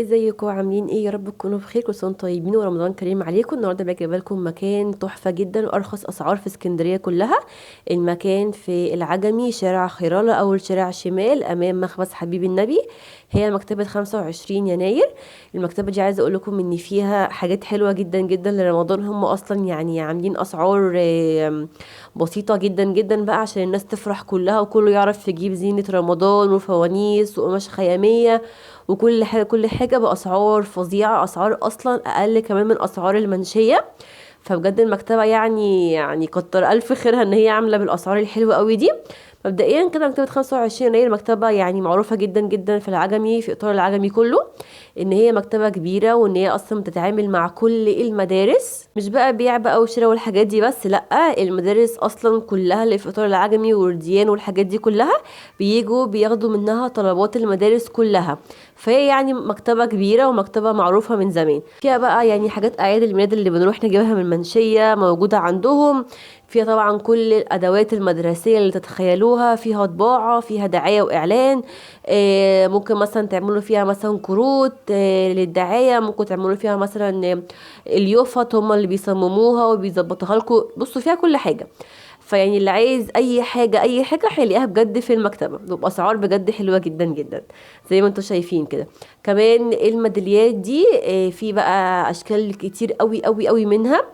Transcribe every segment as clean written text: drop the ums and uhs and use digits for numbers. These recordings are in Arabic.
ازيكم عاملين ايه؟ يا رب تكونوا بخير، كل سنه وانتم طيبين ورمضان كريم عليكم. النهارده بقى جايبه لكم مكان تحفه جدا وارخص اسعار في اسكندريه كلها. المكان في العجمي، شارع خيرالة، اول شارع شمال امام مخبز حبيب النبي. هي مكتبه 25 يناير. المكتبه دي عايزه اقول لكم ان فيها حاجات حلوه جدا جدا لرمضان. هم اصلا يعني عاملين اسعار بسيطه جدا جدا بقى عشان الناس تفرح كلها وكله يعرف يجيب زينه رمضان وفوانيس وقماش خياميه وكل حاجة. كل حاجة بأسعار فظيعة، أسعار أصلا أقل كمان من أسعار المنشية. فبجد المكتبة يعني كتر ألف خيرها إن هي عاملة بالأسعار الحلوة قوي دي. مبدئيا كده مكتبة 25 يناير مكتبة يعني معروفة جدا جدا في العجمي، في إطار العجمي كله، إن هي مكتبة كبيرة وإن هي أصلا بتتعامل مع كل المدارس، مش بقى بيع بقى وشراء والحاجات دي بس، لأ، المدارس أصلا كلها اللي في إطار العجمي ورديان والحاجات دي كلها بيجوا بياخدوا منها طلبات المدارس كلها. فهي يعني مكتبة كبيرة ومكتبة معروفة من زمان. فيها بقى يعني حاجات أعياد الميلاد اللي بنروح نجيبها من المنشية موجودة عندهم. فيها طبعا كل الأدوات المدرسية اللي تتخيلوها، فيها طباعة، فيها دعاية وإعلان. ممكن مثلا تعملوا فيها مثلا كروت للدعاية، ممكن تعملوا فيها مثلا اليوفط هم اللي بيصمموها وبيظبطوها لكم. بصوا فيها كل حاجة. فيعني اللي عايز اي حاجه اي حاجه هيلاقيها بجد في المكتبه وباسعار بجد حلوه جدا جدا زي ما انتم شايفين كده. كمان الميداليات دي في بقى اشكال كتير قوي قوي قوي منها،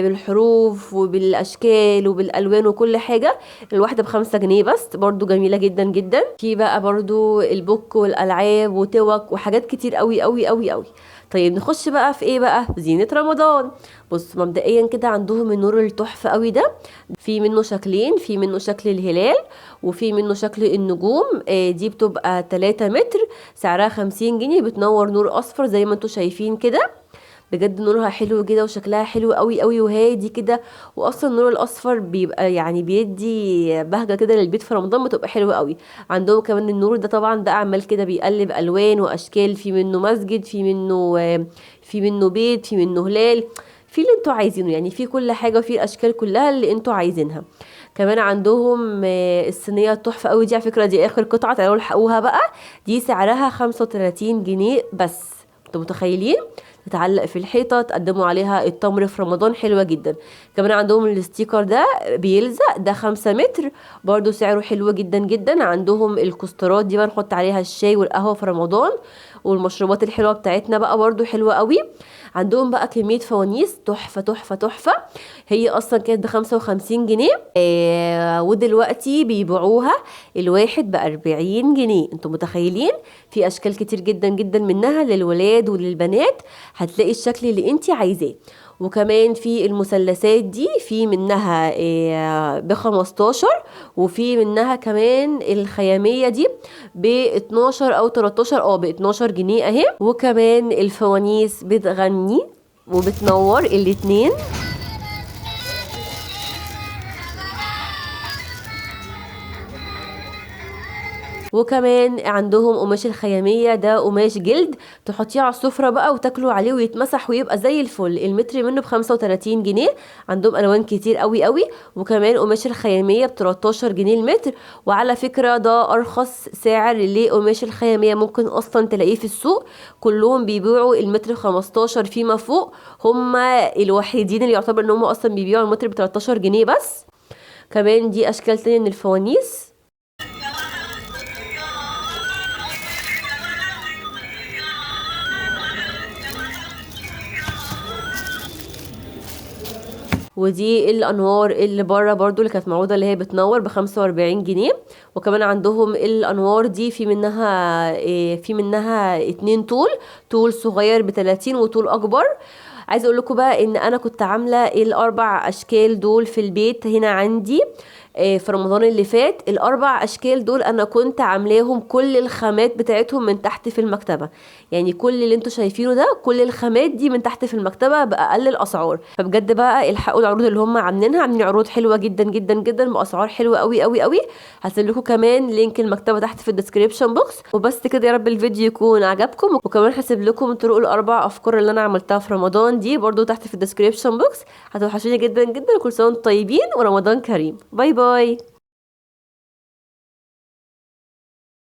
بالحروف وبالاشكال وبالالوان وكل حاجه. الواحده ب5 جنيه بس، برضو جميله جدا جدا. في بقى برضو البوك والالعاب وتوك وحاجات كتير قوي قوي قوي قوي. طيب نخش بقى في ايه بقى؟ زينه رمضان. بص مبدئيا كده عندهم النور التحفه قوي ده. في منه شكلين، في منه شكل الهلال وفي منه شكل النجوم. دي بتبقى 3 متر، سعرها 50 جنيه، بتنور نور اصفر زي ما انتم شايفين كده. بجد نورها حلو كده وشكلها حلو قوي قوي وهادي كده. واصلا النور الاصفر بيبقى يعني بيدي بهجه كده للبيت في رمضان، بتبقى حلوه قوي. عندهم كمان النور ده طبعا ده اعمال كده بيقلب الوان واشكال، في منه مسجد، في منه بيت، في منه هلال، في اللي انتوا عايزينه يعني، في كل حاجه وفي الاشكال كلها اللي انتوا عايزينها. كمان عندهم الصينيه التحفه قوي دي، على فكره دي اخر قطعه، تعالوا الحقوها بقى. دي سعرها 35 جنيه بس. انتوا متخيلين؟ تتعلق في الحيطه، تقدموا عليها التمر في رمضان، حلوه جدا. كمان عندهم الستيكر ده بيلزق، ده 5 متر، برضو سعره حلو جدا جدا. عندهم الكسترات دي بقى نحط عليها الشاي والقهوه في رمضان، والمشروبات الحلوه بتاعتنا بقى برضو حلوه قوي. عندهم بقى كميه فوانيس تحفه تحفه تحفه. هي اصلا كانت ب55 جنيه، ودلوقتي بيبيعوها الواحد ب40 جنيه. انتوا متخيلين؟ في اشكال كتير جدا جدا منها للولاد وللبنات، هتلاقي الشكل اللي انت عايزاه. وكمان في المثلثات دي في منها ب15، وفي منها كمان الخيامية دي ب12 او 13، ب12 جنيه اهي. وكمان الفوانيس بتغني وبتنور الاتنين. وكمان عندهم قماش الخيامية، ده قماش جلد، تحطيه على السفرة بقى وتاكلوا عليه ويتمسح ويبقى زي الفل. المتر منه ب35 جنيه. عندهم ألوان كتير قوي قوي. وكمان قماش الخيامية ب13 جنيه المتر. وعلى فكرة ده أرخص سعر لقماش الخيامية ممكن أصلا تلاقيه في السوق. كلهم بيبيعوا المتر 15 فيما فوق، هما الوحيدين اللي يعتبر ان هم أصلا بيبيعوا المتر ب13 جنيه بس. كمان دي أشكال تانية من الفوانيس. ودي الانوار اللي بره برضو اللي كانت معروضه، اللي هي بتنور ب45 جنيه. وكمان عندهم الانوار دي في منها 2 طول صغير ب30 وطول اكبر. عايزه اقول لكم بقى ان انا كنت عامله ال4 اشكال دول في البيت هنا عندي في رمضان اللي فات. ال4 اشكال دول انا كنت عاملاهم كل الخامات بتاعتهم من تحت في المكتبه. يعني كل اللي انتوا شايفينه ده كل الخامات دي من تحت في المكتبه باقل الاسعار. فبجد بقى الحقوا العروض اللي هم عاملينها، عاملين عروض حلوه جدا جدا جدا باسعار حلوه قوي قوي قوي. هسيب لكم كمان لينك المكتبه تحت في الديسكريبشن بوكس. وبس كده، يا رب الفيديو يكون عجبكم. وكمان هسيب لكم طرق الاربع افكار اللي انا عملتها في رمضان دي برضو تحت في الديسكريبشن بوكس. هتوحشوني جدا جدا. كل سنه وانتم طيبين ورمضان كريم. باي باي.